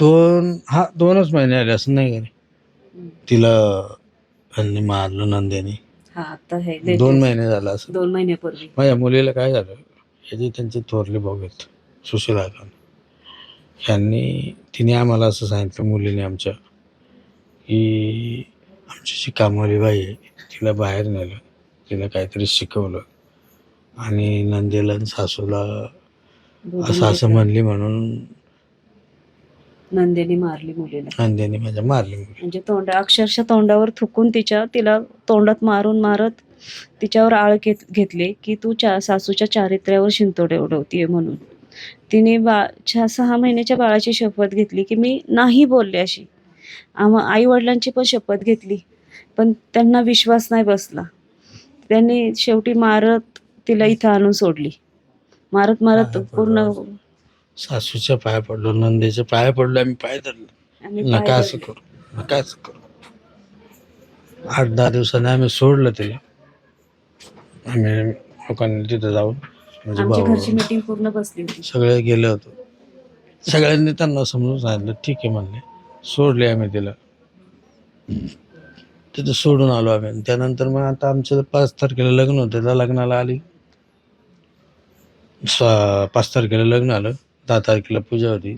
2च महिने आले असं नाही का तिला त्यांनी मारलं नंद्याने. हा आता हे 2 महिने झाला असं. 2 महिन्यापूर्वी माझ्या मुलीला काय झालं, हे जे त्यांचे थोरले भाऊ आहेत सुशीला तिने आम्हाला असं सांगितलं मुलीने आमच्या, की आमची जी कामवाली बाई आहे तिला बाहेर नेलं, तिला काहीतरी शिकवलं आणि नंदेला आणि सासूला असं म्हणली म्हणून नंदेने मारली मुलीला. नंदेने माझ्या मारली मुली. म्हणजे अक्षरशः तोंडावर थुकून तिला तोंडात मारून मारत तिच्यावर आळ घेतले की तू सासूच्या चारित्र्यावर शिंतोडे उडवतीये म्हणून. तिने 6 महिन्याच्या बाळाची शपथ घेतली की मी नाही बोलले अशी. आई वडिलांची पण शपथ घेतली, पण त्यांना विश्वास नाही बसला. त्यांनी शेवटी मारत तिला इथं आणून सोडली. मारत पूर्ण सासूच्या पाया पडलो, नंदेच्या पाया पडलो, आम्ही पाय धरलो, नका असं करू, नका असं करू. 8-10 दिवसांनी आम्ही सोडलं तिला. आम्ही लोकांनी तिथं जाऊन म्हणजे घरची मीटिंग पूर्ण बसली होती, सगळे गेले होतो. सगळ्यांनी त्यांना समजून सांगितलं, ठीक आहे म्हणले, सोडले आम्ही तिला. तिथं सोडून आलो आम्ही. त्यानंतर मग आता आमचं 5 तारखेला लग्न होतं, त्या लग्नाला आली. 5 तारखेला लग्न आलं, 10 तारखेला पूजा होती,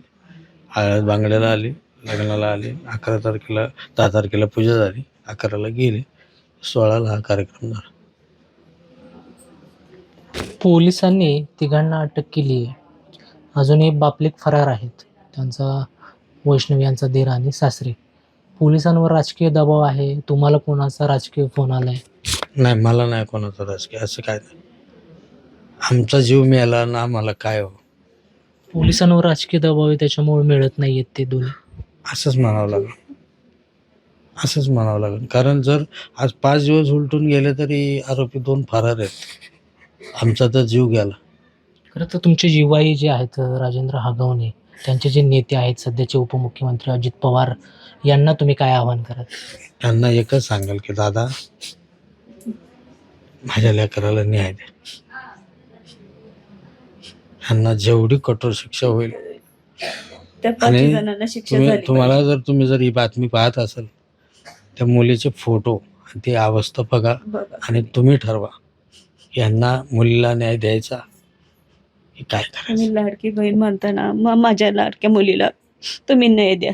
हळद बांगड्याला आली, लग्नाला आली. 10 तारखेला पूजा झाली, 11ला गेले, 16ला हा कार्यक्रम झाला. पोलिसांनी तिघांना अटक केली आहे. अजूनही बापलेक फरार आहेत, त्यांचा वैष्णवी यांचा दीर आणि सासरे. पोलिसांवर राजकीय दबाव आहे. तुम्हाला कोणाचा राजकीय फोन आलाय? नाही, मला नाही कोणाचा राजकीय, असं काय नाही. आमचा जीव मिळाला ना, आम्हाला काय हो. पोलिसांवर राजकीय दबाव आहे त्याच्यामुळे मिळत नाहीयेत ते दोन्ही, असंच म्हणावं लागेल. कारण जर आज 5 दिवस उलटून गेले तरी आरोपी 2 फरार आहेत. आमचा तर जीव गेला. खरं तर तुमचे जिव्हाई जे आहेत राजेंद्र हागवणे, त्यांचे जे नेते आहेत सध्याचे उपमुख्यमंत्री अजित पवार, यांना तुम्ही काय आवाहन कराल? त्यांना एकच सांगाल की दादा, माझ्या लेकराला न्याय द्या. त्यांना जेवढी कठोर शिक्षा होईल. आणि तुम्ही जर ही बातमी पाहत असाल, त्या मुलीचे फोटो आणि ती अवस्था बघा आणि तुम्ही ठरवा यांना मुलीला न्याय द्यायचा की काय करायचं. लाडकी बहीण म्हणताना माझ्या लाडक्या मुलीला तुम्ही न्याय द्या.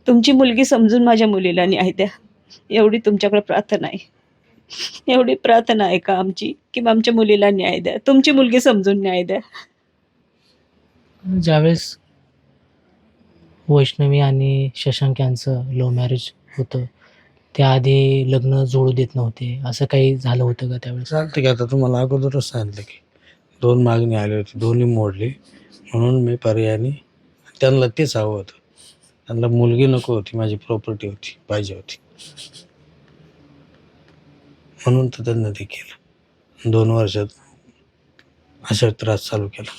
तुमची मुलगी समजून माझ्या मुलीला न्याय द्या, एवढी तुमच्याकडे प्रार्थना आहे. एवढी प्रार्थना आहे का आमची, की आमच्या मुलीला न्याय द्या, तुमची मुलगी समजून न्याय द्या. ज्यावेळेस वैष्णवी आणि शशांक यांचं लव्ह मॅरेज होतं, त्याआधी लग्न जोडू देत नव्हते, असं काही झालं होतं का त्यावेळेस? चालतं की, आता तुम्हाला अगोदरच सांगितलं की 2 मागणी आली होती, दोन्ही मोडली. म्हणून मी पर्यायाने त्यांना तेच हवं होतं. त्यांना मुलगी नको होती, माझी प्रॉपर्टी होती, पाहिजे होती, म्हणून तर त्यांना ते केलं. 2 वर्षात अशा त्रास चालू केला,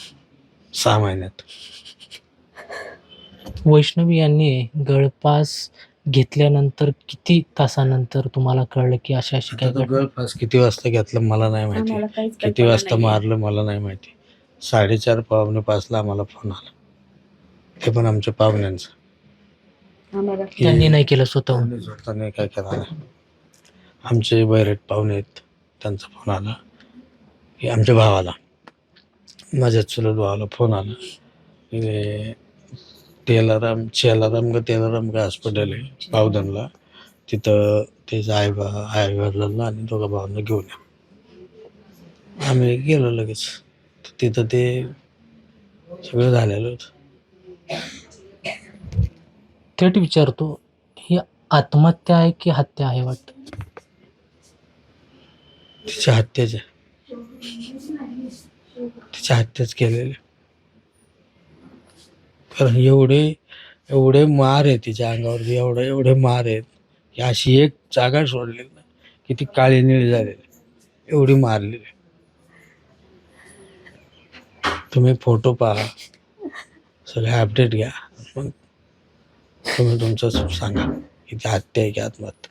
6 महिन्यात. वैष्णवी यांनी गळफास घेतल्यानंतर किती तासानंतर तुम्हाला कळलं की अशा आता तो गळफास किती वाजता घेतला मला नाही माहिती, किती वाजता मारलं मला नाही माहिती. 4:30 पावणे-5ला आम्हाला फोन आला, ते पण आमच्या पाहुण्यांचा. त्यांनी नाही केलं स्वतःहून? स्वतःने काय केलं नाही. आमचे बैरट पाहुणे आहेत, त्यांचा फोन आला की आमच्या भावाला, माझ्या चुलत भावाला फोन आला की तेलाराम का हॉस्पिटल आहे पावधनला, तिथं त्याचं आई वडिलांना आणि 2 भावांना घेऊन या. आम्ही गेलो लगेच. तिथं ते सगळं झालेलं होतं. थेट विचारतो, ही आत्महत्या आहे की हत्या आहे? वाटतं तिच्या हत्याच केलेले. कारण एवढे मार आहे तिच्या अंगावरती, एवढे मार आहेत की अशी एक जागा सोडलेली ना की ती काळी निळी झालेली, एवढी मारलेली. तुम्ही फोटो पहा, सगळे अपडेट घ्या, मग तुम्ही तुमचं सांगा की ती हत्या आहे की आत्महत्या.